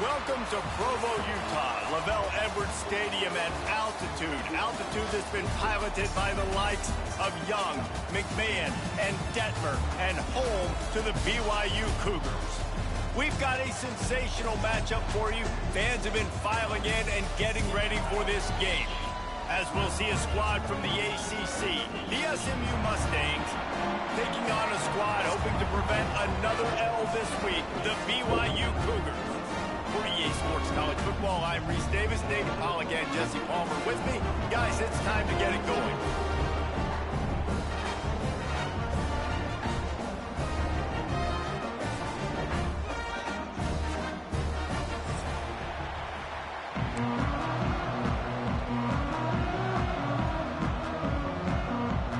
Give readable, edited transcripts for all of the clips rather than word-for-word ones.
Welcome to Provo, Utah, Lavelle Edwards Stadium at altitude. Altitude that's been piloted by the likes of Young, McMahon, and Detmer, and home to the BYU Cougars. We've got a sensational matchup for you. Fans have been filing in and getting ready for this game. As we'll see a squad from the ACC, the SMU Mustangs, taking on a squad hoping to prevent another L this week, the BYU Cougars. For EA Sports College Football, I'm Reese Davis, David Pollock, and Jesse Palmer with me. Guys, it's time to get it going.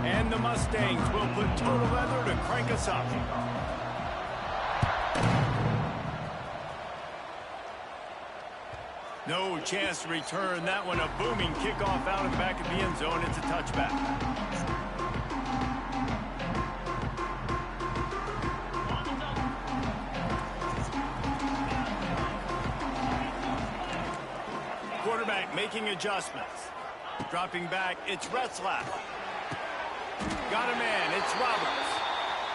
And the Mustangs will put total leather to crank us up. No chance to return that one. A booming kickoff out of the back of the end zone. It's a touchback. Quarterback making adjustments. Dropping back, it's Retzlaff. Got a man, it's Roberts.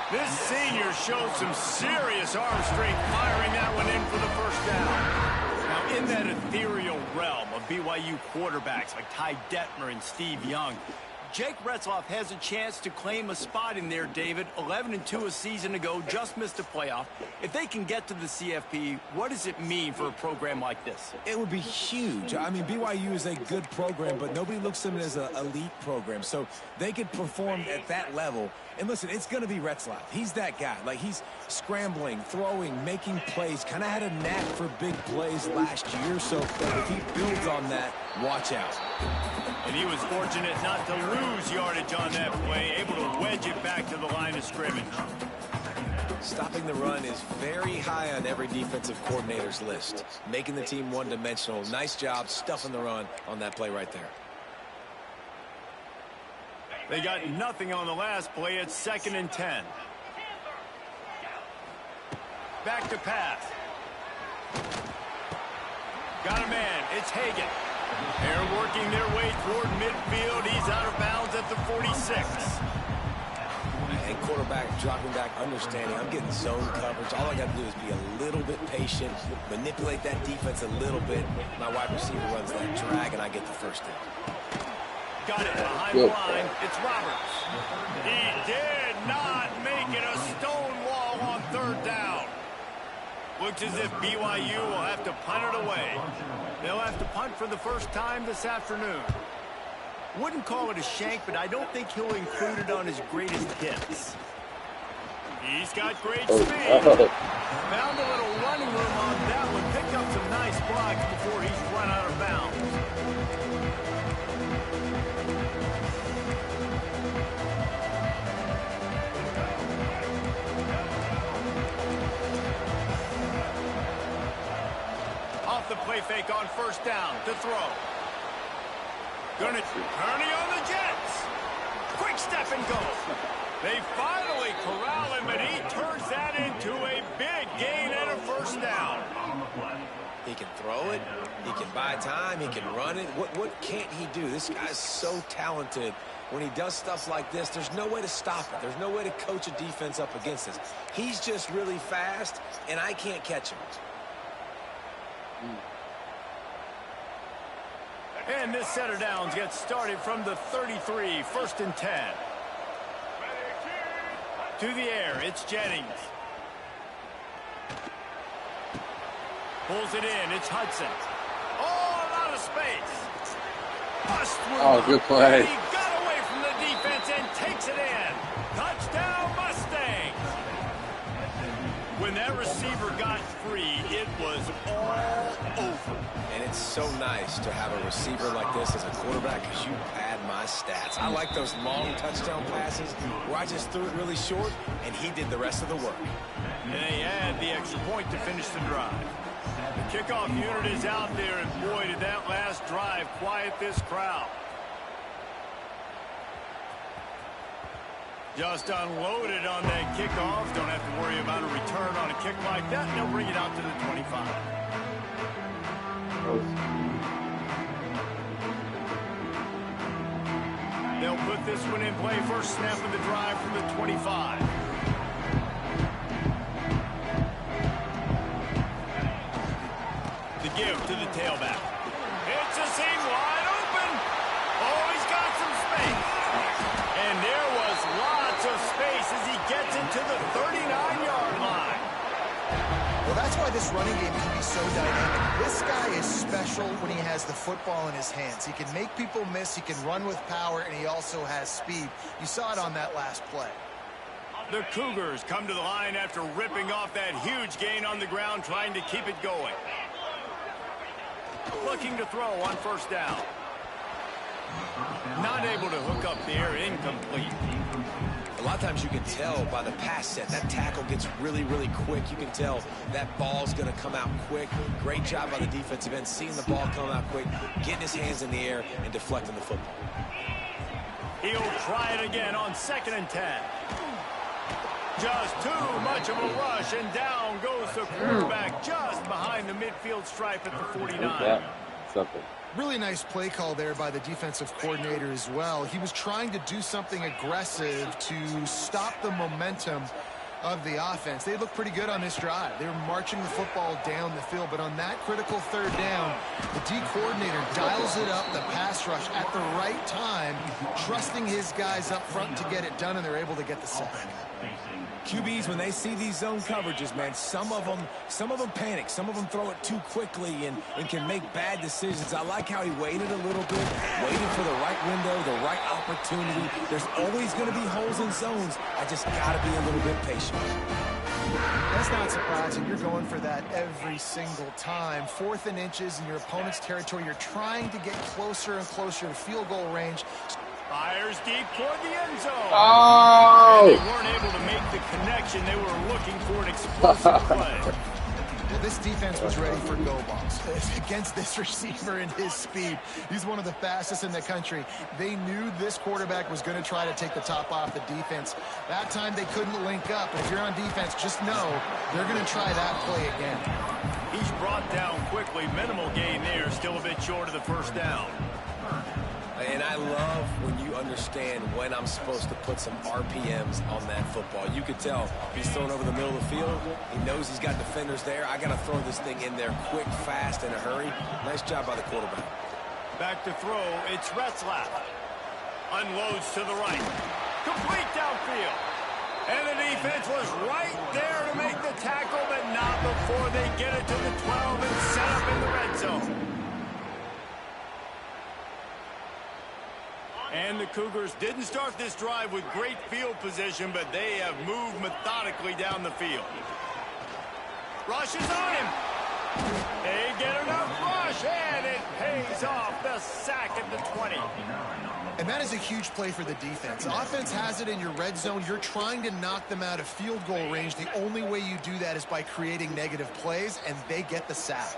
This senior showed some serious arm strength firing that one in for the first down. Now, in that ethereal realm of BYU quarterbacks like Ty Detmer and Steve Young, Jake Retzlaff has a chance to claim a spot in there, David. 11-2 a season ago, just missed a playoff. If they can get to the CFP, what does it mean for a program like this? It would be huge. I mean, BYU is a good program, but nobody looks at them as an elite program. So they could perform at that level. And listen, it's going to be Retzlaff. He's that guy. Like, he's scrambling, throwing, making plays. Kind of had a knack for big plays last year. So if he builds on that, watch out. And he was fortunate not to lose yardage on that play, able to wedge it back to the line of scrimmage. Stopping the run is very high on every defensive coordinator's list. Making the team one-dimensional. Nice job stuffing the run on that play right there. They got nothing on the last play. It's 2nd and 10. Back to pass. Got a man. It's Hagan. They're working their way toward midfield. He's out of bounds at the 46. And quarterback dropping back, understanding I'm getting zone coverage. All I got to do is be a little bit patient, manipulate that defense a little bit. My wide receiver runs that drag, and I get the first down. Got it behind the line. It's Roberts. He did not make it a stone wall on 3rd down. Looks as if BYU will have to punt it away. They'll have to punt for the first time this afternoon. Wouldn't call it a shank, but I don't think he'll include it on his greatest hits. He's got great speed. Found a little running room on that one. Picked up some nice blocks before he's run out of bounds. Off the play fake on 1st down to throw. Gonna turn on the Jets. Quick step and go. They finally corral him, but he turns that into a big gain and a 1st down. He can throw it. He can buy time. He can run it. What can't he do? This guy's so talented. When he does stuff like this, there's no way to stop it. There's no way to coach a defense up against this. He's just really fast, and I can't catch him. And this set of downs gets started from the 33, 1st and 10. To the air, it's Jennings. Pulls it in, it's Hudson. Oh, a lot of space. Bust through. Oh, good play. He got away from the defense and takes it in. Touchdown, Mustangs. When that receiver got free, it was all over. And it's so nice to have a receiver like this as a quarterback because you pad my stats. I like those long touchdown passes where I just threw it really short and he did the rest of the work. And they add the extra point to finish the drive. The kickoff unit is out there, and boy, did that last drive quiet this crowd. Just unloaded on that kickoff. Don't have to worry about a return on a kick like that. They'll bring it out to the 25. They'll put this one in play. First snap of the drive from the 25. The give to the tailback. It's a seam wide open. Oh, he's got some space. And there was lots of space as he gets into the 39-yard line. Well, that's why this running game can be so dynamic. This guy is special when he has the football in his hands. He can make people miss, he can run with power, and he also has speed. You saw it on that last play. The Cougars come to the line after ripping off that huge gain on the ground, trying to keep it going. Looking to throw on first down. Not able to hook up there, incomplete. A lot of times you can tell by the pass set, that tackle gets really, really quick. You can tell that ball's going to come out quick. Great job by the defensive end, seeing the ball come out quick, getting his hands in the air, and deflecting the football. He'll try it again on 2nd and 10. Just too much of a rush, and down goes the quarterback just behind the midfield stripe at the 49. Really nice play call there by the defensive coordinator as well. He was trying to do something aggressive to stop the momentum of the offense. They looked pretty good on this drive. They were marching the football down the field, but on that critical third down, the D coordinator dials it up, the pass rush at the right time, trusting his guys up front to get it done, and they're able to get the sack. QBs, when they see these zone coverages, man, some of them panic. Some of them throw it too quickly and can make bad decisions. I like how he waited a little bit, waited for the right window, the right opportunity. There's always going to be holes in zones. I just got to be a little bit patient. That's not surprising. You're going for that every single time. 4th and inches in your opponent's territory. You're trying to get closer and closer to field goal range. Fires deep toward the end zone. Oh! And they weren't able to make the connection. They were looking for an explosive play. Well, this defense was ready for go balls against this receiver and his speed. He's one of the fastest in the country. They knew this quarterback was going to try to take the top off the defense. That time they couldn't link up. But if you're on defense, just know they're going to try that play again. He's brought down quickly. Minimal gain there. Still a bit short of the first down. And I love when you understand when I'm supposed to put some RPMs on that football. You could tell he's thrown over the middle of the field. He knows he's got defenders there. I got to throw this thing in there quick, fast, in a hurry. Nice job by the quarterback. Back to throw. It's Retzlaff. Unloads to the right. Complete downfield. And the defense was right there to make the tackle, but not before they get it to the 12 and set up in the red zone. And the Cougars didn't start this drive with great field position, but they have moved methodically down the field. Rush is on him. They get enough rush, and it pays off. The sack at the 20. And that is a huge play for the defense. Offense has it in your red zone. You're trying to knock them out of field goal range. The only way you do that is by creating negative plays, and they get the sack.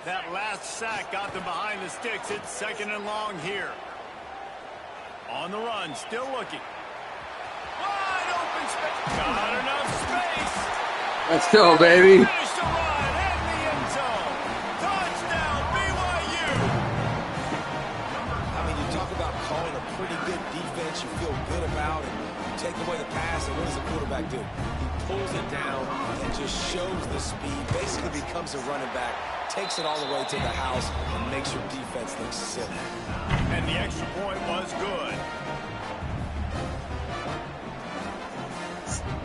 That last sack got them behind the sticks. It's 2nd and long here. On the run, still looking. Wide open space. Got enough space. Let's go, baby. Finished the run in the end zone. Touchdown, BYU. I mean, you talk about calling a pretty good defense you feel good about, and you take away the pass, and what does the quarterback do? He pulls it down and just shows the speed, basically becomes a running back, takes it all the way to the house, and makes your defense look silly. And the extra point was good.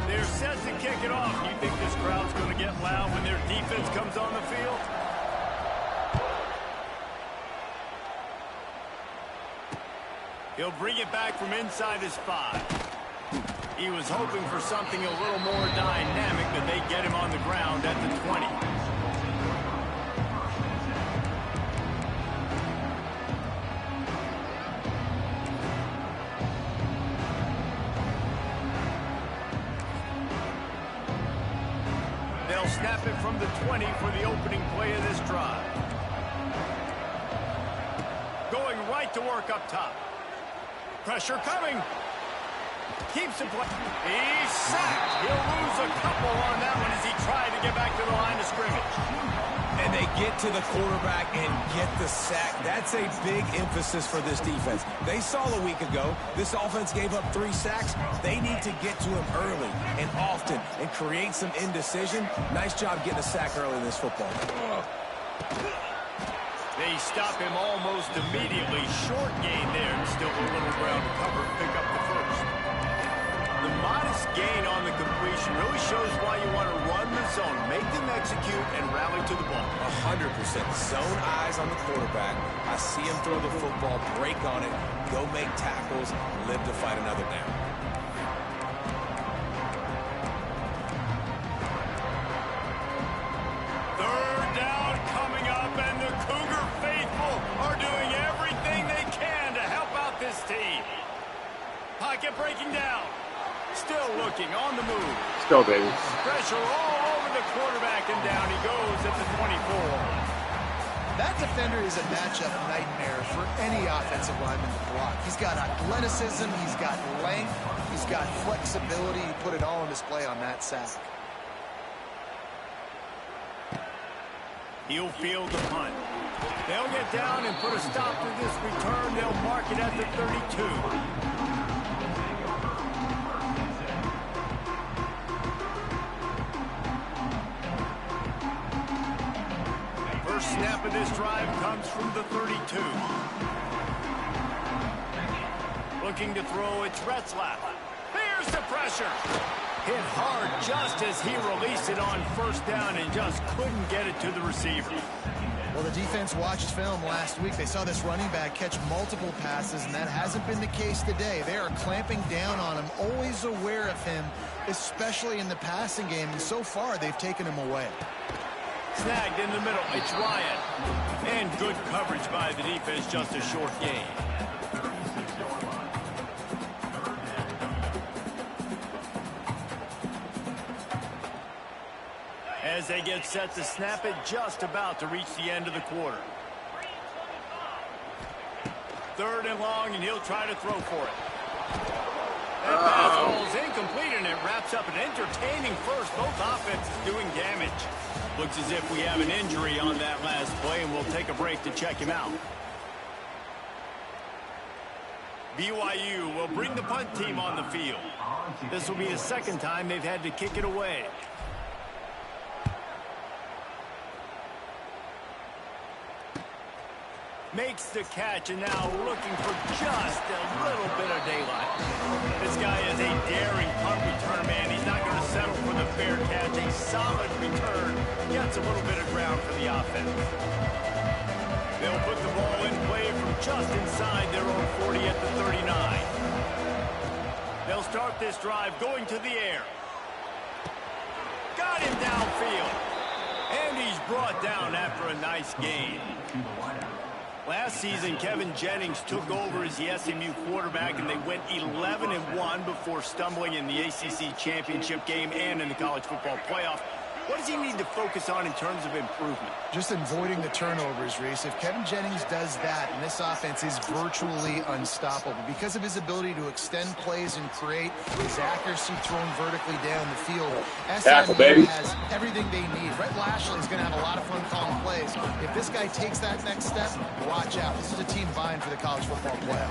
They're set to kick it off. You think this crowd's going to get loud when their defense comes on the field? He'll bring it back from inside his 5. He was hoping for something a little more dynamic, but they get him on the ground at the 20. They'll snap it from the 20 for the opening play of this drive. Going right to work up top. Pressure coming. Keeps the play. He's sacked. He'll lose a couple on that one as he tried to get back to the line of scrimmage. And they get to the quarterback and get the sack. That's a big emphasis for this defense. They saw a week ago, this offense gave up 3 sacks. They need to get to him early and often and create some indecision. Nice job getting a sack early in this football game. They stop him almost immediately. Short gain there. Still a little ground to cover. Pick up the first. The modest gain on the completion really shows why you want to run the zone. Make them execute and rally to the ball. 100%. Zone eyes on the quarterback. I see him throw the football, break on it, go make tackles, live to fight another down. Third down coming up, and the Cougar faithful are doing everything they can to help out this team. Pocket breaking down. Still looking on the move. Still, baby. Pressure all over the quarterback, and down he goes at the 24. That defender is a matchup nightmare for any offensive lineman to block. He's got athleticism, he's got length, he's got flexibility. He put it all on display on that sack. He'll field the punt. They'll get down and put a stop to this return. They'll mark it at the 32. Snap of this drive comes from the 32. Looking to throw, it's Retzlaff. There's the pressure. Hit hard just as he released it on first down and just couldn't get it to the receiver. Well, the defense watched film last week. They saw this running back catch multiple passes, and that hasn't been the case today. They are clamping down on him, always aware of him, especially in the passing game, and so far they've taken him away. Snagged in the middle, it's Ryan. And good coverage by the defense, just a short gain. As they get set to snap it, just about to reach the end of the quarter. Third and long, and he'll try to throw for it. That pass ball's incomplete, and it wraps up an entertaining first. Both offenses doing damage. Looks as if we have an injury on that last play, and we'll take a break to check him out. BYU will bring the punt team on the field. This will be the second time they've had to kick it away. Makes the catch, and now looking for just a little bit of daylight. This guy is a daring punt return man. He's not going to settle for the fair catch. A solid return gets a little bit of ground for the offense. They'll put the ball in play from just inside their own 40 at the 39. They'll start this drive going to the air. Got him downfield. And he's brought down after a nice gain. Last season, Kevin Jennings took over as the SMU quarterback, and they went 11-1 before stumbling in the ACC championship game and in the college football playoff. What does he need to focus on in terms of improvement? Just avoiding the turnovers, Reese. If Kevin Jennings does that, and this offense is virtually unstoppable because of his ability to extend plays and create his accuracy throwing vertically down the field. SMU has everything they need. Rhett Lashley is going to have a lot of fun calling plays. If this guy takes that next step, watch out. This is a team vying for the college football playoff.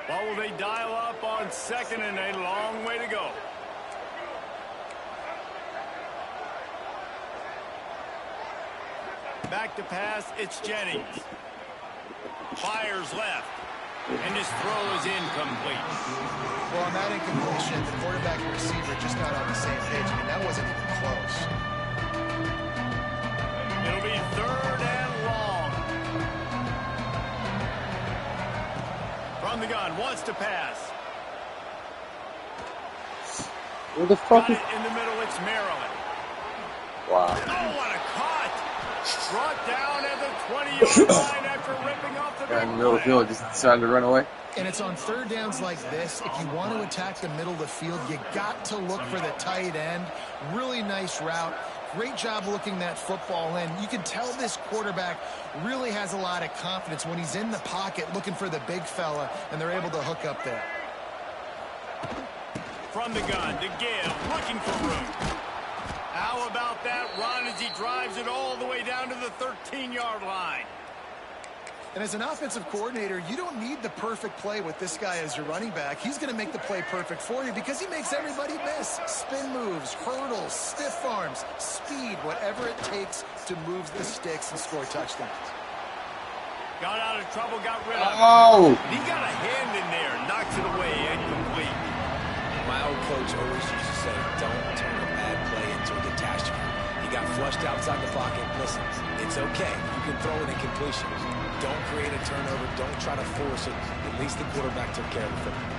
Well, will they dial up on second, and a long way to go. Back to pass, it's Jennings. Fires left, and his throw is incomplete. Well, on that incompletion, the quarterback and receiver just not on the same page. I mean, that wasn't even close. It'll be third and long. From the gun, wants to pass. Where the fuck is... in the middle, it's Maryland. Wow. Oh, what a cut! Brought down at the 20-yard line after ripping off the Guy in the middle of the field just decided to run away. And it's on third downs like this. If you want to attack the middle of the field, you got to look for the tight end. Really nice route. Great job looking that football in. You can tell this quarterback really has a lot of confidence when he's in the pocket looking for the big fella, and they're able to hook up there. From the gun to give, looking for room. How about that run as he drives it all the way down to the 13-yard line? And as an offensive coordinator, you don't need the perfect play with this guy as your running back. He's going to make the play perfect for you because he makes everybody miss. Spin moves, hurdles, stiff arms, speed, whatever it takes to move the sticks and score touchdowns. Got out of trouble, got rid of it. Oh! He got a hand in there, knocks it away, incomplete. My old coach always used to say, don't turn a bad play into a catastrophe. He got flushed outside the pocket. Listen, it's okay. You can throw an incompletion. Don't create a turnover. Don't try to force it. At least the quarterback took care of the football.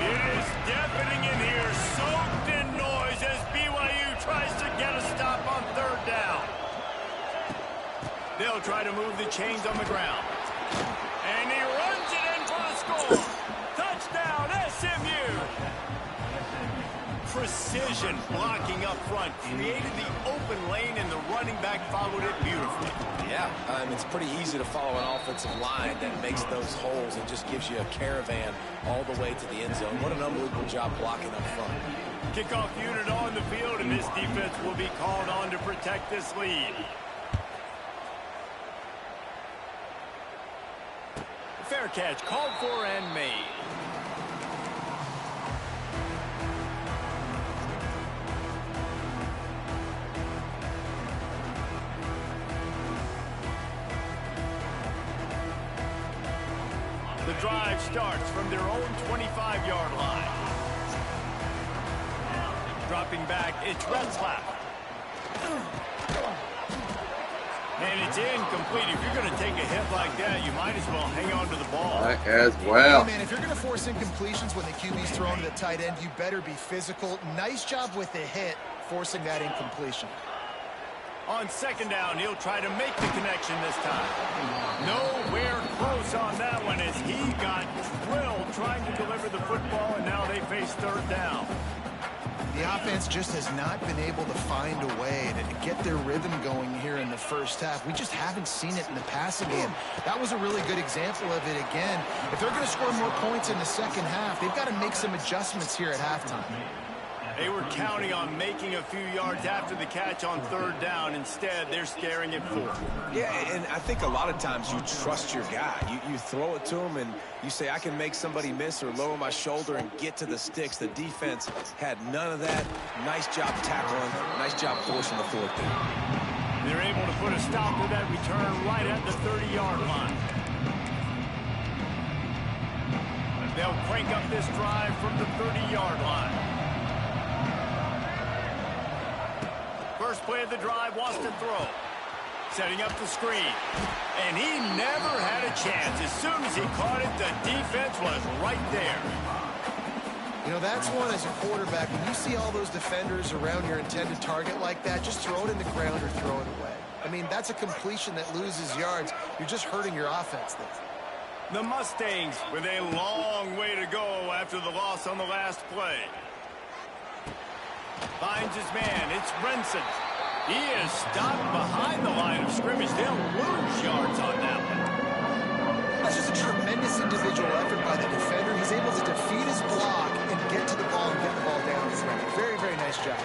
It is deafening in here, soaked in noise as BYU tries to get a stop on third down. They'll try to move the chains on the ground. And he runs it in for the score. Touchdown, SMU. Precision blocking up front created the open lane, and the running back followed it beautifully. Yeah, it's pretty easy to follow an offensive line that makes those holes and just gives you a caravan all the way to the end zone. What an unbelievable job blocking up front. Kickoff unit on the field, and this defense will be called on to protect this lead. Fair catch called for and made. The drive starts from their own 25-yard line. Dropping back, it's Retzlaff. And it's incomplete. If you're going to take a hit like that, you might as well hang on to the ball. Might as well. Hey, man, if you're going to force incompletions when the QB's throwing to the tight end, you better be physical. Nice job with the hit, forcing that incompletion. On second down, he'll try to make the connection this time. Nowhere close on that one as he got drilled trying to deliver the football, and now they face third down. The offense just has not been able to find a way to get their rhythm going here in the first half. We just haven't seen it in the passing game. That was a really good example of it again. If they're going to score more points in the second half, they've got to make some adjustments here at halftime. They were counting on making a few yards after the catch on third down. Instead, they're staring at fourth. Yeah, and I think a lot of times you trust your guy. You throw it to him and you say, I can make somebody miss or lower my shoulder and get to the sticks. The defense had none of that. Nice job tackling. Nice job forcing the fourth down. They're able to put a stop to that return right at the 30-yard line. They'll crank up this drive from the 30-yard line. First play of the drive, wants to throw. Setting up the screen. And he never had a chance. As soon as he caught it, the defense was right there. You know, that's one as a quarterback. When you see all those defenders around your intended target like that, just throw it in the ground or throw it away. I mean, that's a completion that loses yards. You're just hurting your offense there. The Mustangs with a long way to go after the loss on the last play. Finds his man. It's Brinson. He is stopped behind the line of scrimmage. They'll lose yards on that one. That's just a tremendous individual effort by the defender. He's able to defeat his block and get to the ball and get the ball down. Very, very nice job.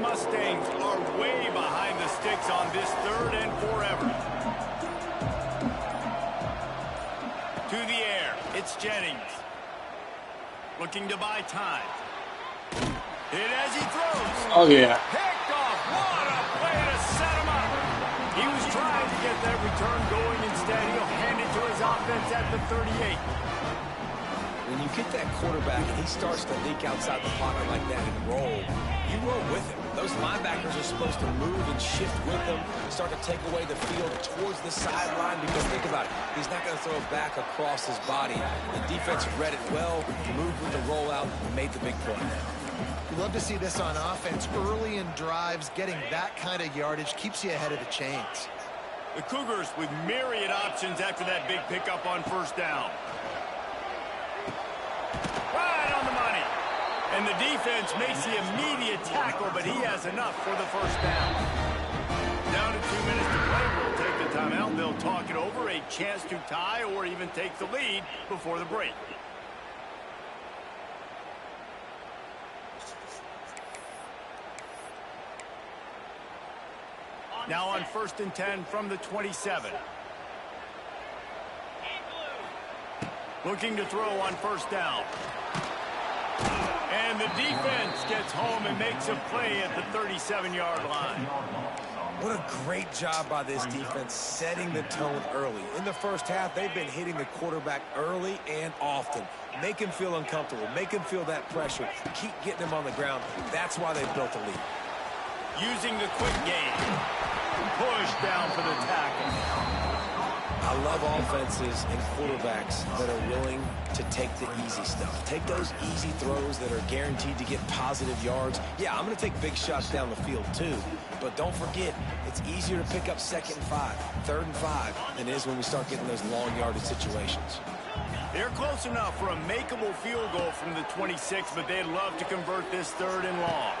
Mustangs are way behind the sticks on this third and forever. To the air, it's Jennings. Looking to buy time. Hit as he throws. Oh, yeah. Picked off. What a play to set him up. He was trying to get that return going. Instead, he'll hand it to his offense at the 38. when you get that quarterback and he starts to leak outside the pocket like that and roll, you roll with him. Those linebackers are supposed to move and shift with him, start to take away the field towards the sideline, because think about it, he's not going to throw it back across his body. The defense read it well, moved with the rollout, and made the big play. You love to see this on offense. Early in drives, getting that kind of yardage keeps you ahead of the chains. The Cougars with myriad options after that big pickup on first down. Right on the money. And the defense makes the immediate tackle, but he has enough for the first down. Down to 2 minutes to play. We'll take the timeout. They'll talk it over. A chance to tie or even take the lead before the break. Now on 1st and 10 from the 27. Looking to throw on first down. And the defense gets home and makes a play at the 37-yard line. What a great job by this defense setting the tone early. In the first half, they've been hitting the quarterback early and often. Make him feel uncomfortable. Make him feel that pressure. Keep getting him on the ground. That's why they built the lead. Using the quick game. Push down for the tackle. I love offenses and quarterbacks that are willing to take the easy stuff. Take those easy throws that are guaranteed to get positive yards. Yeah, I'm going to take big shots down the field too. But don't forget, it's easier to pick up 2nd and 5, 3rd and 5 than it is when we start getting those long yardage situations. They're close enough for a makeable field goal from the 26, but they'd love to convert this 3rd and long.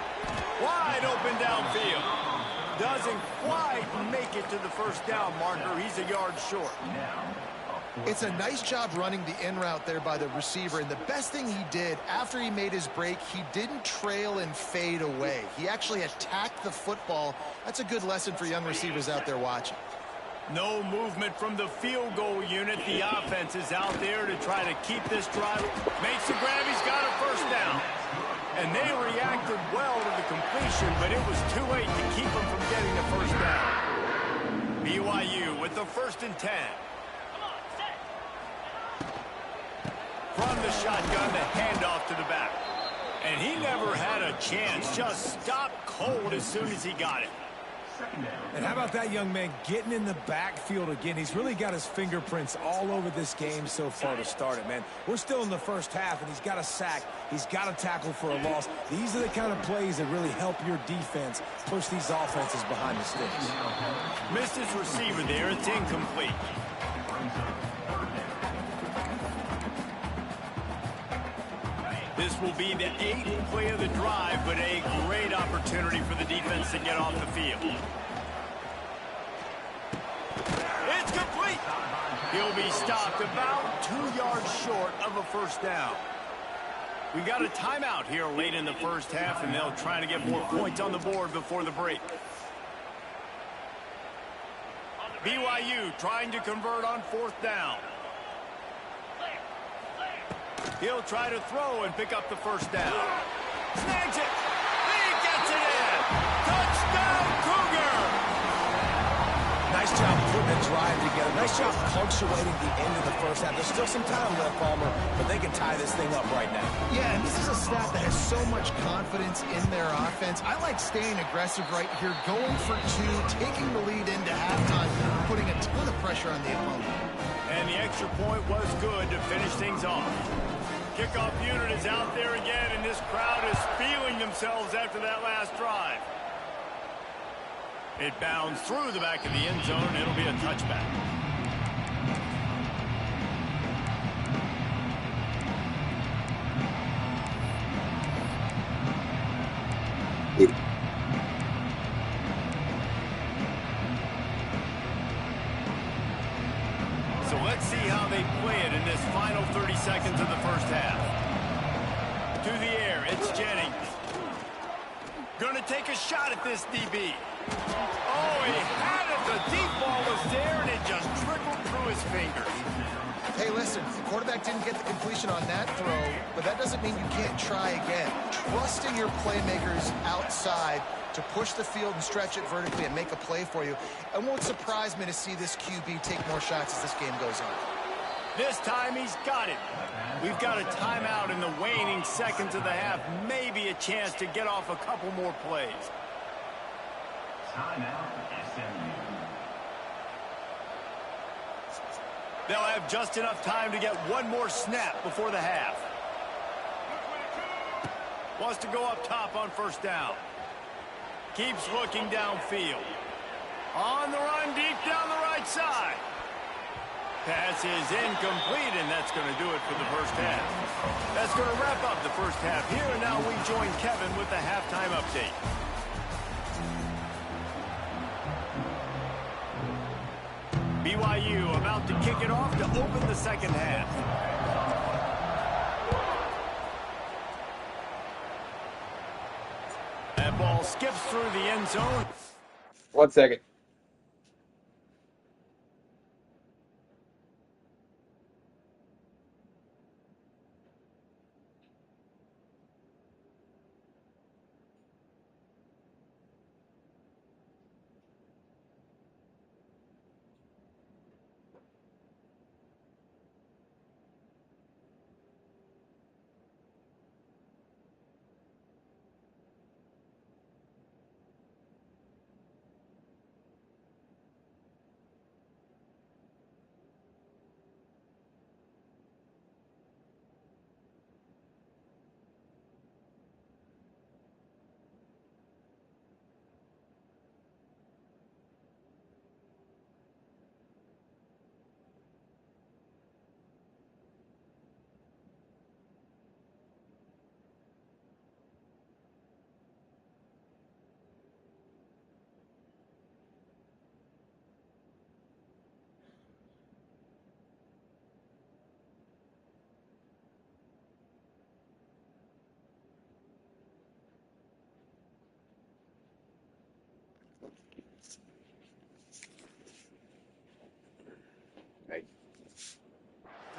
Wide open downfield. Doesn't quite make it to the first down marker. He's a yard short. It's a nice job running the in route there by the receiver. And the best thing he did after he made his break, he didn't trail and fade away. He actually attacked the football. That's a good lesson for young receivers out there watching. No movement from the field goal unit. The offense is out there to try to keep this drive. Makes the grab. He's got a first down. And they reacted well to the completion, but it was too late to keep them from getting the first down. BYU with the 1st and 10. From the shotgun, the handoff to the back. And he never had a chance. Just stopped cold as soon as he got it. And how about that young man getting in the backfield again? He's really got his fingerprints all over this game so far to start it, man. We're still in the first half, and he's got a sack. He's got a tackle for a loss. These are the kind of plays that really help your defense push these offenses behind the sticks. Missed his receiver there. It's incomplete. This will be the 8th play of the drive, but a great opportunity for the defense to get off the field. It's complete. He'll be stopped about 2 yards short of a first down. We got a timeout here late in the first half, and they'll try to get more points on the board before the break. BYU trying to convert on 4th down. He'll try to throw and pick up the first down. Snags it. He gets it in. Touchdown, Cougar. Nice job putting the drive together. Nice job punctuating the end of the first half. There's still some time left, Palmer, but they can tie this thing up right now. Yeah, and this is a staff that has so much confidence in their offense. I like staying aggressive right here, going for 2, taking the lead into halftime, putting a ton of pressure on the opponent. And the extra point was good to finish things off. Kickoff unit is out there again, and this crowd is feeling themselves after that last drive. It bounds through the back of the end zone. It'll be a touchback. So let's see how they play it in this final 30 seconds of the first half. To the air, it's Jennings. Going to take a shot at this DB. Oh, he had it. The deep ball was there, and it just trickled through his fingers. Hey, listen, the quarterback didn't get the completion on that throw, but that doesn't mean you can't try again. Trust in your playmakers outside to push the field and stretch it vertically and make a play for you. It won't surprise me to see this QB take more shots as this game goes on. This time he's got it. We've got a timeout in the waning seconds of the half. Maybe a chance to get off a couple more plays. Timeout, SMU. They'll have just enough time to get one more snap before the half. Wants to go up top on first down. Keeps looking downfield. On the run, deep down the right side. Pass is incomplete, and that's going to do it for the first half. That's going to wrap up the first half here, and now we join Kevin with the halftime update. BYU about to kick it off to open the second half. That ball skips through the end zone. 1 second.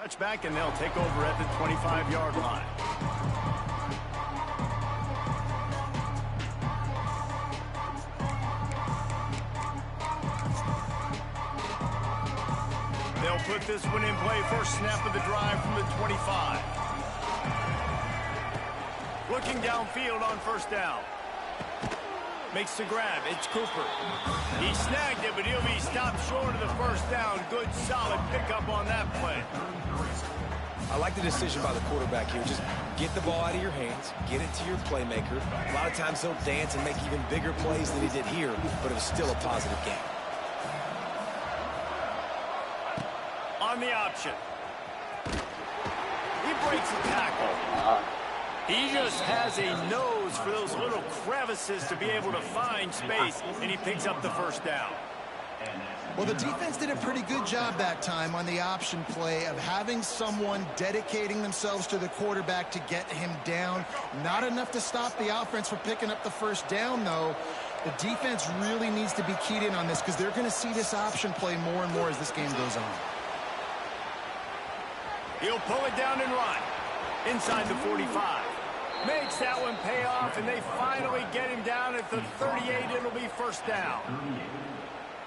Touchback, and they'll take over at the 25-yard line. They'll put this one in play. First snap of the drive from the 25. Looking downfield on first down. Makes the grab. It's Cooper. He snagged it, but he'll be stopped short of the first down. Good, solid pickup on that play. I like the decision by the quarterback here. Just get the ball out of your hands, get it to your playmaker. A lot of times he'll dance and make even bigger plays than he did here, but it was still a positive game. On the option. He breaks the tackle. He just has a nose for those little crevices to be able to find space, and he picks up the first down. Well, the defense did a pretty good job that time on the option play of having someone dedicating themselves to the quarterback to get him down. Not enough to stop the offense from picking up the first down, though. The defense really needs to be keyed in on this because they're going to see this option play more and more as this game goes on. He'll pull it down and run. Inside the 45. Makes that one pay off, and they finally get him down at the 38. It'll be first down.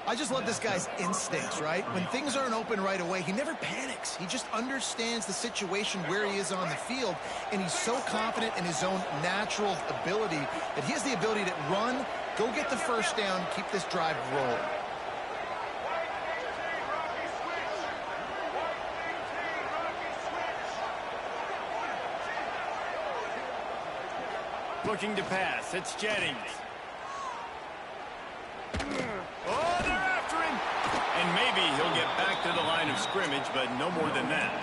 I just love this guy's instincts, right? When things aren't open right away, he never panics. He just understands the situation where he is on the field, and he's so confident in his own natural ability that he has the ability to run, go get the first down, keep this drive rolling. Looking to pass. It's Jennings. Oh, they're after him. And maybe he'll get back to the line of scrimmage, but no more than that.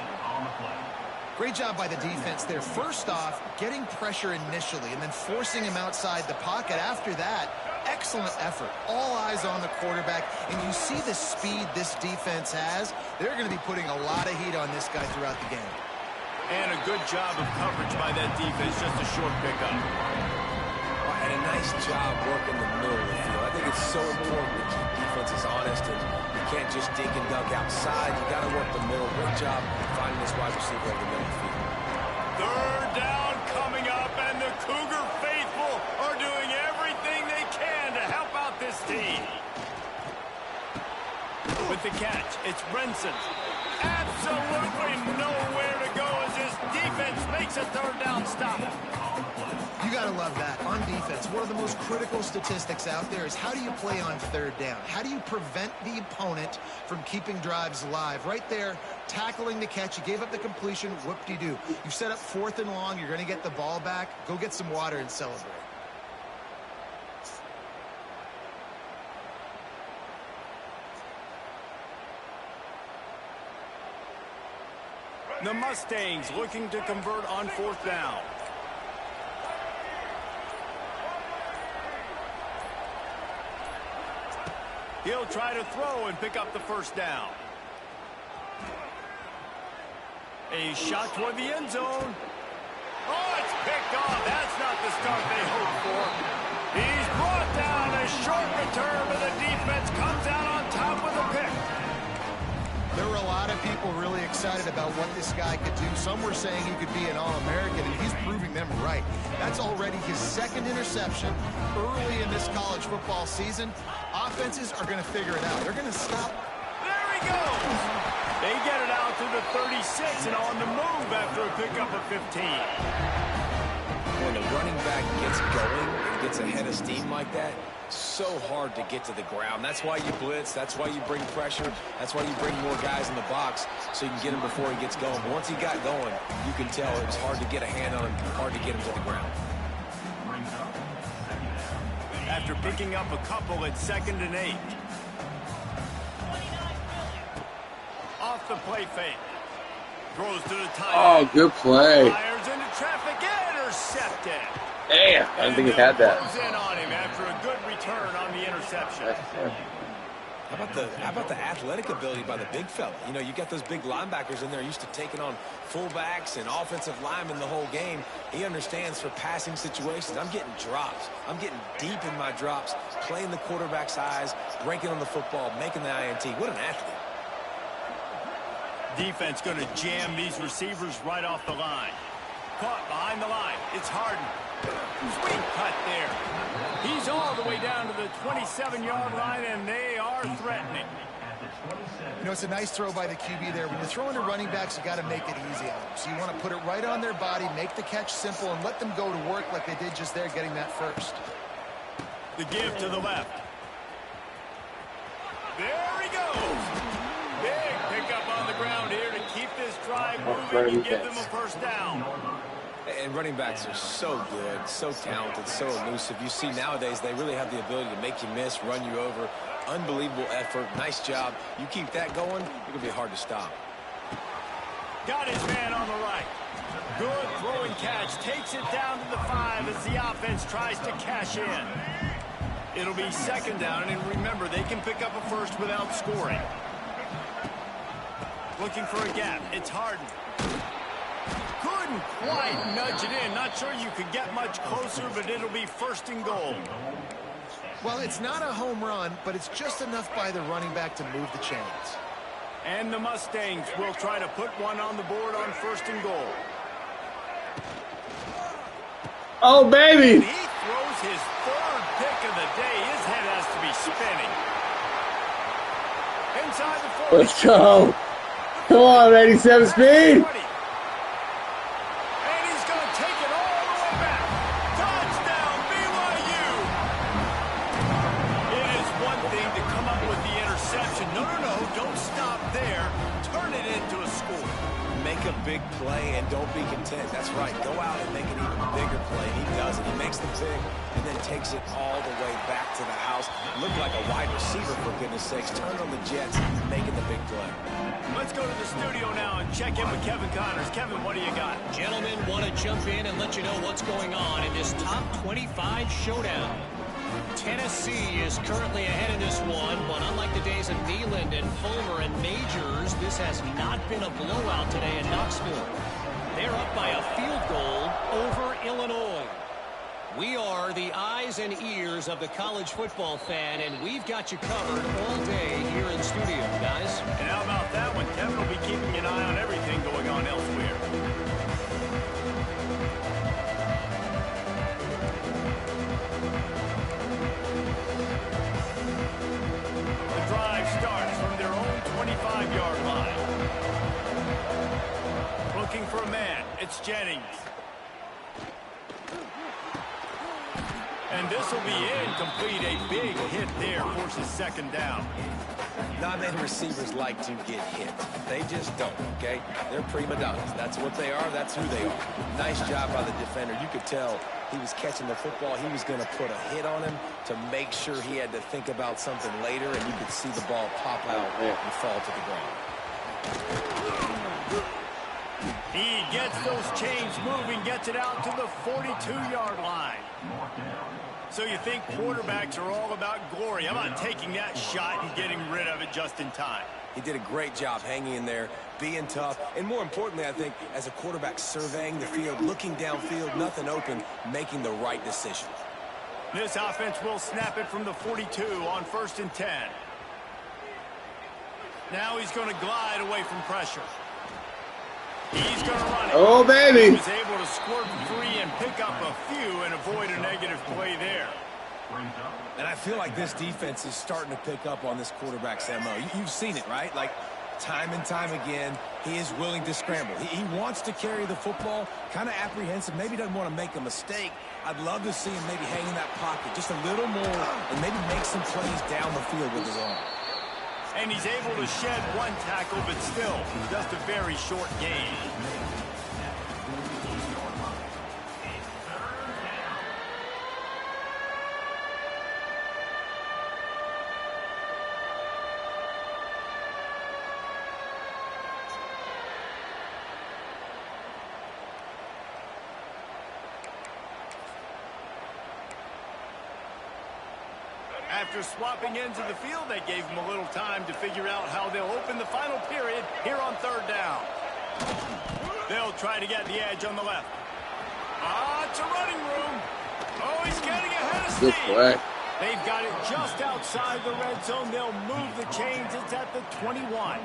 Great job by the defense there. First off, getting pressure initially and then forcing him outside the pocket. After that, excellent effort. All eyes on the quarterback. And you see the speed this defense has. They're going to be putting a lot of heat on this guy throughout the game. And a good job of coverage by that defense. Just a short pickup. And a nice job working the middle of the field. I think it's so important to keep defenses honest, and you can't just dig and dug outside. You got to work the middle. Great job finding this wide receiver over the middle of the field. Third down coming up, and the Cougar faithful are doing everything they can to help out this team. With the catch, it's Brenson. absolutely nowhere to go as his defense makes a third down stop. You got to love that. On defense, one of the most critical statistics out there is how do you play on third down? How do you prevent the opponent from keeping drives alive? Right there, tackling the catch. You gave up the completion. Whoop-de-doo. You set up 4th and long. You're going to get the ball back. Go get some water and celebrate. The Mustangs looking to convert on 4th down. He'll try to throw and pick up the first down. A shot toward the end zone. Oh, it's picked off. That's not the start they hoped for. He's brought down. A short return, but the defense comes out on top with a pick. There were a lot of people really excited about what this guy could do. Some were saying he could be an All-American, and he's proving them right. That's already his 2nd interception early in this college football season. Offenses are going to figure it out. They're going to stop. There he goes. They get it out to the 36 and on the move after a pickup of 15. When the running back gets going and gets ahead of steam like that, so hard to get to the ground. That's why you blitz. That's why you bring pressure. That's why you bring more guys in the box so you can get him before he gets going. But once he got going, you can tell it was hard to get a hand on him, hard to get him to the ground. After picking up a couple at 2nd and 8. Off the play fake. Throws to the tight end. Oh, good play. Fires into traffic. Intercepted. Damn, I didn't think he had that. Close in on him after a good return on the interception. How about the athletic ability by the big fella? You know, you got those big linebackers in there used to taking on fullbacks and offensive linemen the whole game. He understands for passing situations. I'm getting drops. I'm getting deep in my drops, playing the quarterback's eyes, breaking on the football, making the INT. What an athlete. Defense going to jam these receivers right off the line. Caught behind the line. It's Harden. Sweet cut there. He's all the way down to the 27-yard line, and they are threatening. You know, it's a nice throw by the QB there. When you're throwing to running backs, you got to make it easy on them. So you want to put it right on their body, make the catch simple, and let them go to work like they did just there, getting that first. The give to the left. There he goes. Big pickup on the ground here to keep this drive moving and give them a first down. And running backs are so good, so talented, so elusive. You see nowadays they really have the ability to make you miss, run you over. Unbelievable effort. Nice job. You keep that going, it's going to be hard to stop. Got his man on the right. Good throwing catch. Takes it down to the 5 as the offense tries to cash in. It'll be 2nd down, and remember, they can pick up a first without scoring. Looking for a gap. It's Harden. Couldn't quite nudge it in. Not sure you could get much closer, but it'll be 1st and goal. Well, it's not a home run, but it's just enough by the running back to move the chains. And the Mustangs will try to put one on the board on 1st and goal. Oh, baby. And he throws his 3rd pick of the day. His head has to be spinning. Inside the 40. Let's go. Come on, 87 speed. And he's going to take it all the way back. Touchdown, BYU. It is one thing to come up with the interception. No, don't stop there. Turn it into a score. Make a big play and don't be content. That's right. Go out and make an even bigger play. He does it. He makes the pick and then takes it all the way back to the house. Looked like a wide receiver, for goodness sakes. Turned on the Jets, making the big play. Let's go to the studio now and check in with Kevin Connors. Kevin, what do you got? Gentlemen, want to jump in and let you know what's going on in this top 25 showdown. Tennessee is currently ahead in this one, but unlike the days of Neyland and Fulmer and Majors, this has not been a blowout today in Knoxville. They're up by a field goal over Illinois. We are the eyes and ears of the college football fan, and we've got you covered all day here in studio, guys. And how about that one? Kevin will be keeping an eye on everything going on elsewhere. The drive starts from their own 25-yard line. It's Jennings. And this will be incomplete. A big hit there, forces second down. Not many receivers like to get hit. They just don't, okay? They're prima donnas. That's what they are. That's who they are. Nice job by the defender. You could tell he was catching the football. He was going to put a hit on him to make sure he had to think about something later, and you could see the ball pop out and fall to the ground. He gets those chains moving, gets it out to the 42-yard line. So you think quarterbacks are all about glory. How about taking that shot and getting rid of it just in time? He did a great job hanging in there, being tough, and more importantly, I think, as a quarterback, surveying the field, looking downfield, nothing open, making the right decision. This offense will snap it from the 42 on 1st and 10. Now he's going to glide away from pressure. He's going to run it. Oh, baby. He was able to squirt free and pick up a few and avoid a negative play there. And I feel like this defense is starting to pick up on this quarterback's MO. You've seen it, right? Like, time and time again, he is willing to scramble. He wants to carry the football, kind of apprehensive, maybe doesn't want to make a mistake. I'd love to see him maybe hang in that pocket just a little more and maybe make some plays down the field with his arm. And he's able to shed one tackle, but still, just a very short gain. After swapping ends of the field, they gave him a little time to figure out how they'll open the final period here on 3rd down. They'll try to get the edge on the left. It's a running room. Oh, he's getting ahead of steam. They've got it just outside the red zone. They'll move the chains. It's at the 21.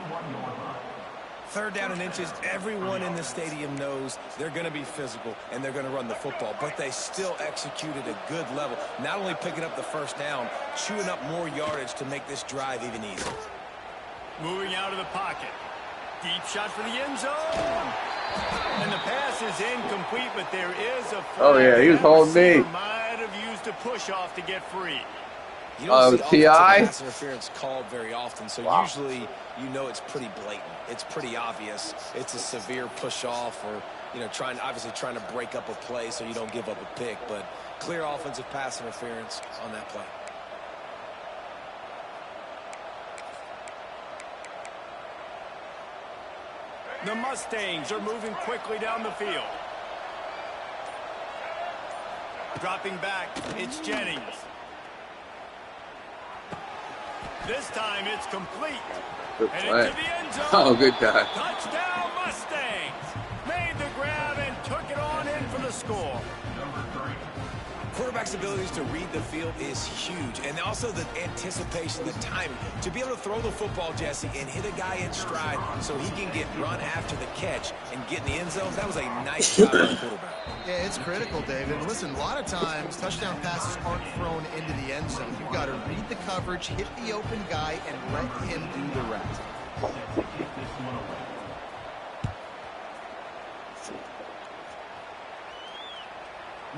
3rd down and inches, everyone in the stadium knows they're going to be physical and they're going to run the football, but they still executed a good level. Not only picking up the 1st down, chewing up more yardage to make this drive even easier. Moving out of the pocket. Deep shot for the end zone. And the pass is incomplete, but there is a flag. Oh, yeah, he was holding me. Might have used a push off to get free. You don't see TI pass interference called very often, so usually you know it's pretty blatant. It's pretty obvious. It's a severe push off, or obviously trying to break up a play so you don't give up a pick. But clear offensive pass interference on that play. The Mustangs are moving quickly down the field. Dropping back, it's Jennings. This time it's complete. Good and play. into the end zone. Oh, good guy. Touchdown Mustangs. Made the grab and took it on in for the score. Quarterback's abilities to read the field is huge, and also the anticipation, the timing. To be able to throw the football, Jesse, and hit a guy in stride so he can get run after the catch and get in the end zone, that was a nice job by the quarterback. Yeah, it's critical, David. Listen, a lot of times touchdown passes aren't thrown into the end zone. You've got to read the coverage, hit the open guy, and let him do the rest.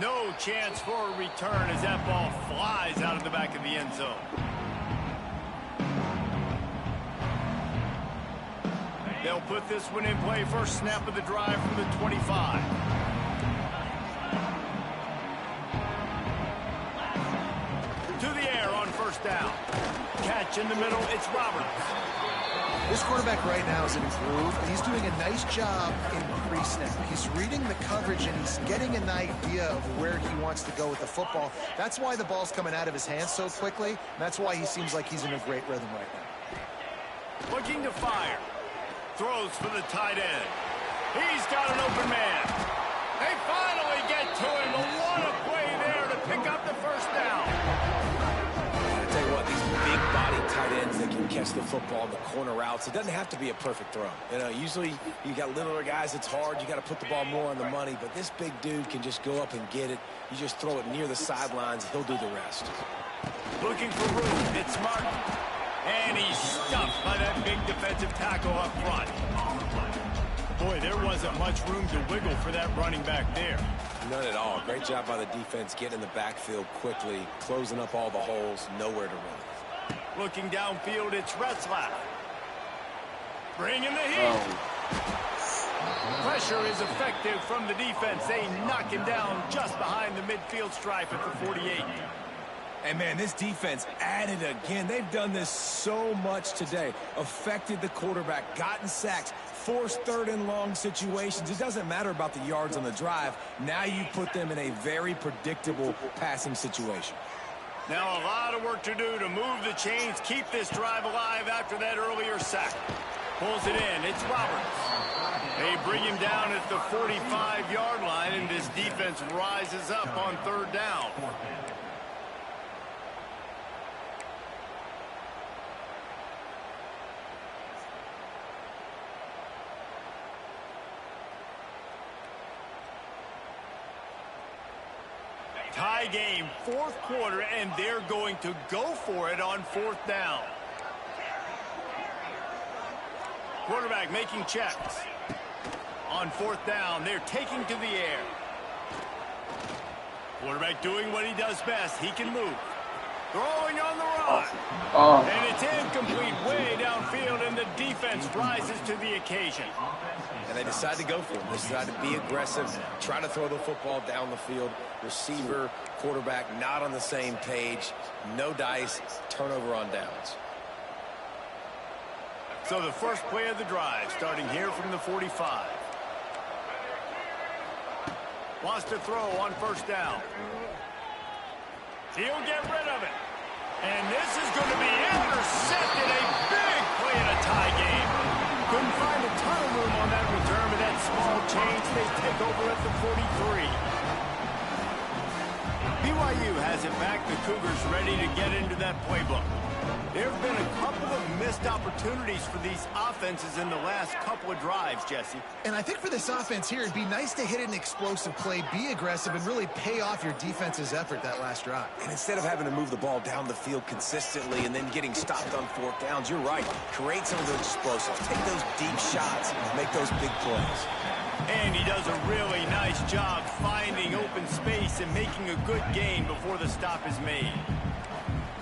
No chance for a return as that ball flies out of the back of the end zone. They'll put this one in play. First snap of the drive from the 25. To the air on 1st down. Catch in the middle, it's Roberts. This quarterback right now is in a groove, and he's doing a nice job in pre-snap. He's reading the coverage, and he's getting an idea of where he wants to go with the football. That's why the ball's coming out of his hands so quickly, and that's why he seems like he's in a great rhythm right now. Looking to fire. Throws for the tight end. He's got an open man. They finally get to him. A what a play there to pick up the 1st down. I tell you what, these big body tight ends that can catch the football in the corner routes, it doesn't have to be a perfect throw. Usually you got littler guys, it's hard. You got to put the ball more on the money, but this big dude can just go up and get it. You just throw it near the sidelines, he'll do the rest. Looking for room, it's Martin. And he's stuffed by that big defensive tackle up front. Boy, there wasn't much room to wiggle for that running back there. None at all. Great job by the defense getting in the backfield quickly, closing up all the holes, nowhere to run. Looking downfield, it's Retzlaff. Bringing the heat. Pressure is effective from the defense. They knock him down just behind the midfield stripe at the 48. And, man, this defense added again. They've done this so much today. Affected the quarterback, gotten sacks, forced third and long situations. It doesn't matter about the yards on the drive. Now you put them in a very predictable passing situation. Now a lot of work to do to move the chains, keep this drive alive after that earlier sack. Pulls it in. It's Roberts. They bring him down at the 45-yard line, and this defense rises up on third down. Tie game, fourth quarter, and they're going to go for it on fourth down. Quarterback making checks. On fourth down, they're taking to the air. Quarterback doing what he does best. He can move. Throwing on the run. And it's incomplete way downfield, and the defense rises to the occasion. And they decide to go for it. They decide to be aggressive, try to throw the football down the field. Receiver, quarterback, not on the same page. No dice, turnover on downs. So the first play of the drive, starting here from the 45. Wants to throw on first down. He'll get rid of it. And this is going to be intercepted. A big play in a tie game. Couldn't find a ton of room on that return, but that small change, they take over at the 43. BYU has it back. The Cougars ready to get into that playbook. There have been a couple of missed opportunities for these offenses in the last couple of drives, Jesse. And I think for this offense here, it'd be nice to hit an explosive play, be aggressive, and really pay off your defense's effort that last drive. And instead of having to move the ball down the field consistently and then getting stopped on fourth downs, you're right. Create some of those explosives. Take those deep shots. Make those big plays. And he does a really nice job finding open space and making a good gain before the stop is made.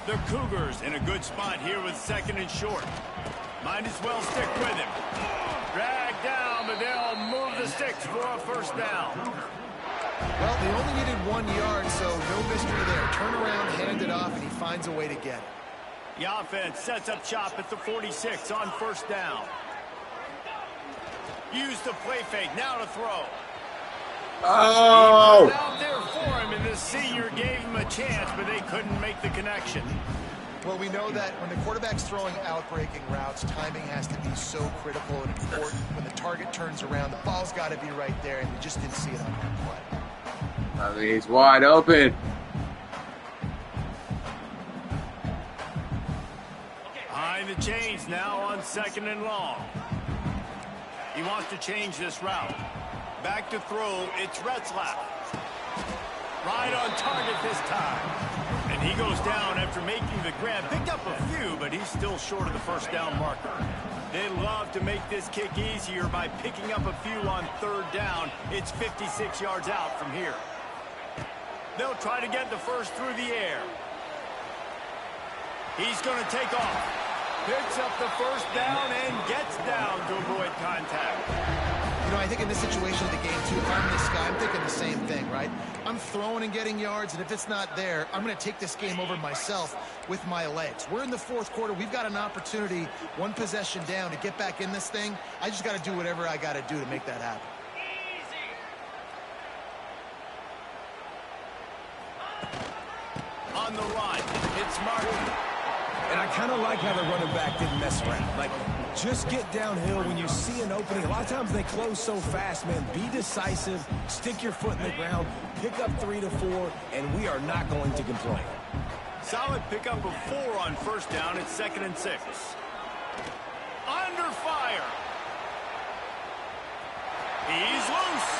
The Cougars in a good spot here with second and short. Might as well stick with him. Drag down, but they'll move the sticks for a first down. Well, they only needed 1 yard, so no mystery there. Turn around, hand it off, and he finds a way to get it. The offense sets up shop at the 46 on first down. Use the play fake, now to throw. Oh! Out there for him, and the senior gave him a chance, but they couldn't make the connection. Well, we know that when the quarterback's throwing out-breaking routes, timing has to be so critical and important. When the target turns around, the ball's got to be right there, and we just didn't see it on that play. I mean, he's wide open. Behind the chains now on second and long. He wants to change this route. Back to throw, it's Retzlaff. Right on target this time. And he goes down after making the grab. Picked up a few, but he's still short of the first down marker. They love to make this kick easier by picking up a few on third down. It's 56 yards out from here. They'll try to get the first through the air. He's going to take off. Picks up the first down and gets down to avoid contact. You know, I think in this situation of the game, too, if I'm this guy, I'm thinking the same thing, right? I'm throwing and getting yards, and if it's not there, I'm going to take this game over myself with my legs. We're in the fourth quarter. We've got an opportunity, one possession down, to get back in this thing. I just got to do whatever I got to do to make that happen. On the run, it's Martin. And I kind of like how the running back didn't mess around. Like, just get downhill when you see an opening. A lot of times they close so fast, man. Be decisive, stick your foot in the ground, pick up 3 to 4, and we are not going to complain. Solid pickup of 4 on first down. It's second and 6. Under fire. He's loose.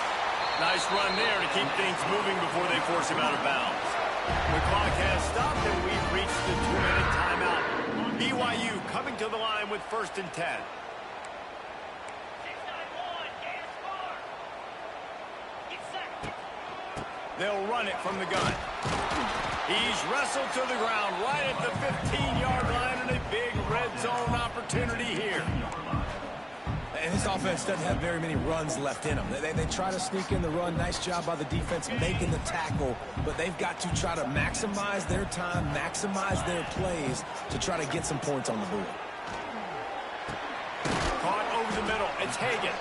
Nice run there to keep things moving before they force him out of bounds. The clock has stopped, and we've reached the 2-minute timeout. BYU coming to the line with first and 10. They'll run it from the gun. He's wrestled to the ground right at the 15-yard line, and a big red zone opportunity here. And this offense doesn't have very many runs left in them. They try to sneak in the run. Nice job by the defense making the tackle, but they've got to try to maximize their time, maximize their plays to try to get some points on the board. Caught over the middle. It's Hagan.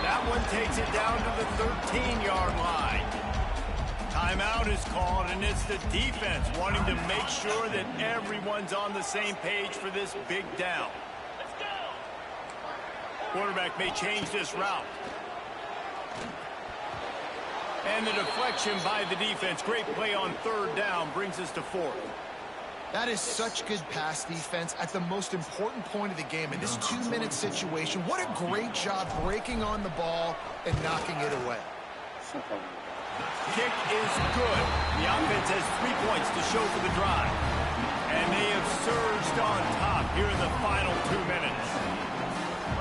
That one takes it down to the 13-yard line. Timeout is called, and it's the defense wanting to make sure that everyone's on the same page for this big down. Quarterback may change this route. And the deflection by the defense. Great play on third down brings us to fourth. That is such good pass defense at the most important point of the game. In this 2-minute situation, what a great job breaking on the ball and knocking it away. Kick is good. The offense has 3 points to show for the drive. And they have surged on top here in the final 2 minutes.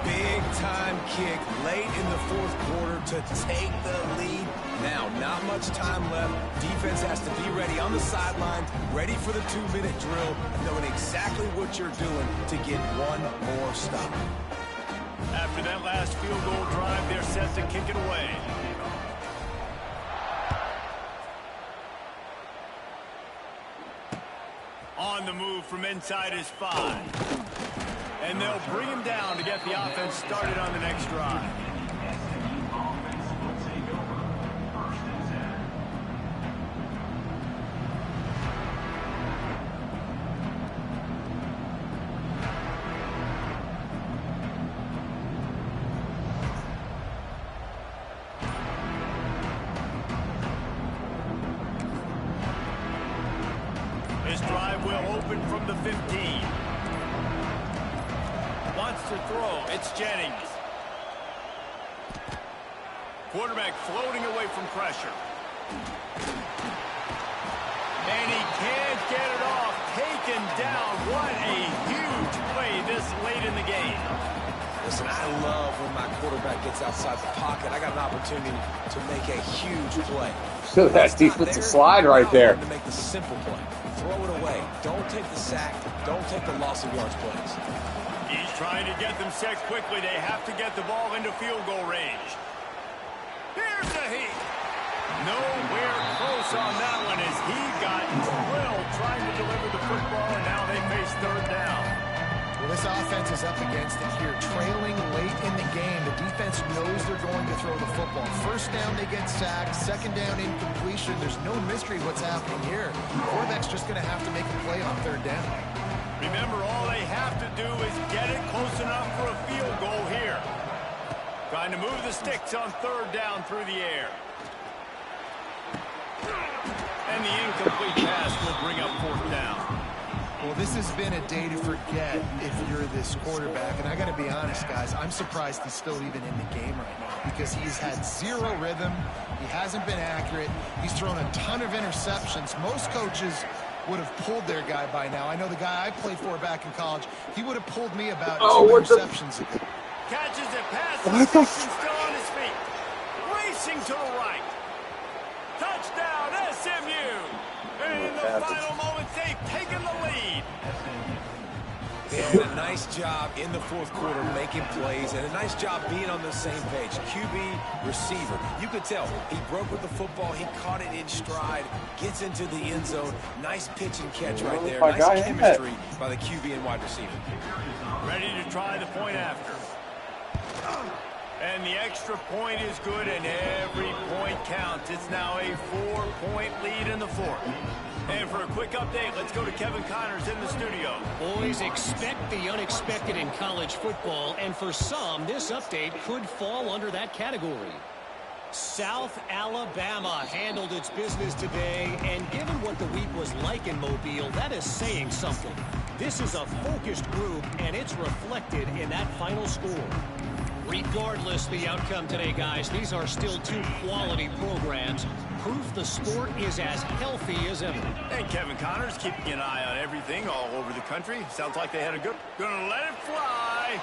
Big-time kick late in the fourth quarter to take the lead. Now, not much time left. Defense has to be ready on the sideline, ready for the 2-minute drill, knowing exactly what you're doing to get one more stop. After that last field goal drive, they're set to kick it away. On the move from inside his 5. And they'll bring him down to get the offense started on the next drive. This drive will open from the 15. Wants to throw. It's Jennings. Quarterback floating away from pressure. And he can't get it off. Taken down. What a huge play this late in the game. Listen, I love when my quarterback gets outside the pocket. I got an opportunity to make a huge play. So that defensive slide right there. To make the simple play. Throw it away. Don't take the sack. Don't take the loss of yards plays. He's trying to get them set quickly. They have to get the ball into field goal range. Here's the heat. Nowhere close on that one as he got drilled trying to deliver the football, and now they face third down. Well, this offense is up against it here. Trailing late in the game, the defense knows they're going to throw the football. First down, they get sacked. Second down, incompletion. There's no mystery what's happening here. The quarterback's just going to have to make a play on third down. Remember, all they have to do is get it close enough for a field goal here. Trying to move the sticks on third down through the air. And the incomplete pass will bring up fourth down. Well, this has been a day to forget if you're this quarterback. And I got to be honest, guys, I'm surprised he's still even in the game right now because he's had zero rhythm. He hasn't been accurate. He's thrown a ton of interceptions. Most coaches would have pulled their guy by now. I know the guy I played for back in college, he would have pulled me about 2 interceptions ago. Catches it, passes, still on his feet. Racing to the right. Touchdown, SMU. And in the final moments, they've taken the lead. They did a nice job in the fourth quarter making plays, and a nice job being on the same page. QB, receiver. You could tell he broke with the football. He caught it in stride, gets into the end zone. Nice pitch and catch right there. Nice chemistry by the QB and wide receiver. Ready to try the point after. And the extra point is good, and every point counts. It's now a 4-point lead in the fourth. And for a quick update, let's go to Kevin Connors in the studio. Boys, expect the unexpected in college football, and for some, this update could fall under that category. South Alabama handled its business today, and given what the week was like in Mobile, that is saying something. This is a focused group, and it's reflected in that final score. Regardless the outcome today, guys, these are still two quality programs. Proof the sport is as healthy as ever. And Kevin Connors keeping an eye on everything all over the country. Sounds like they had a good... Gonna let it fly.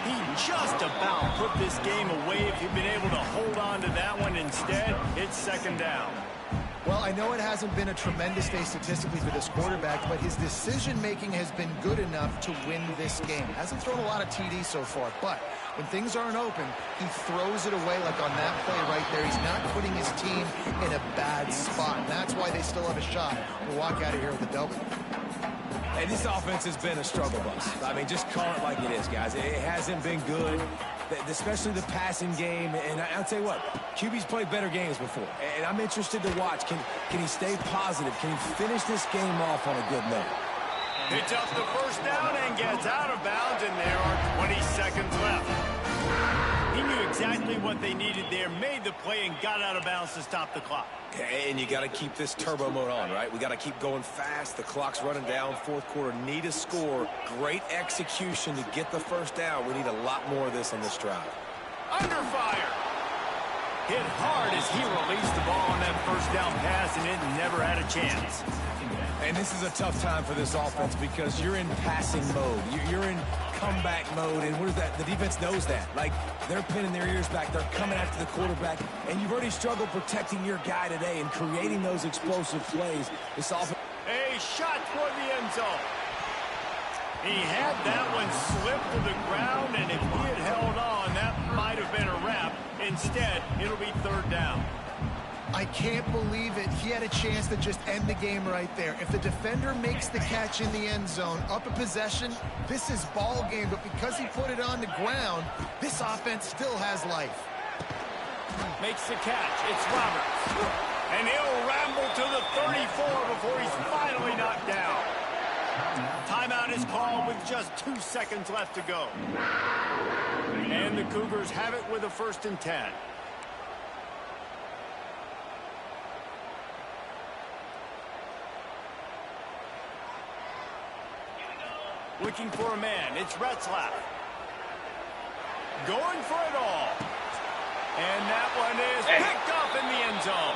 He just about put this game away if he'd been able to hold on to that one instead. It's second down. Well, I know it hasn't been a tremendous day statistically for this quarterback, but his decision-making has been good enough to win this game. Hasn't thrown a lot of TDs so far, but when things aren't open, he throws it away like on that play right there. He's not putting his team in a bad spot, and that's why they still have a shot to walk out of here with a W. Hey, this offense has been a struggle bus. I mean, just call it like it is, guys. It hasn't been good, especially the passing game. And I'll tell you what, QB's played better games before. And I'm interested to watch. Can he stay positive? Can he finish this game off on a good note? Picks up the first down and gets out of bounds, and there are 20 seconds left. He knew exactly what they needed there, made the play, and got out of bounds to stop the clock. And you got to keep this turbo mode on, right? We got to keep going fast. The clock's running down. Fourth quarter, need a score. Great execution to get the first down. We need a lot more of this on this drive. Under fire. Hit hard as he released the ball on that first down pass, and it never had a chance. And this is a tough time for this offense because you're in passing mode. You're in comeback mode, and what is that? The defense knows that. Like, they're pinning their ears back. They're coming after the quarterback, and you've already struggled protecting your guy today and creating those explosive plays. This offense. A shot toward the end zone. He had that one slip to the ground, and if he had held on, that might have been a wrap. Instead, it'll be third down. I can't believe it. He had a chance to just end the game right there. If the defender makes the catch in the end zone, up a possession, this is ball game. But because he put it on the ground, this offense still has life. Makes the catch. It's Roberts. And he'll ramble to the 34 before he's finally knocked down. Timeout is called with just 2 seconds left to go. And the Cougars have it with a 1st and 10. Looking for a man. It's Retzlaff. Going for it all. And that one is picked up in the end zone.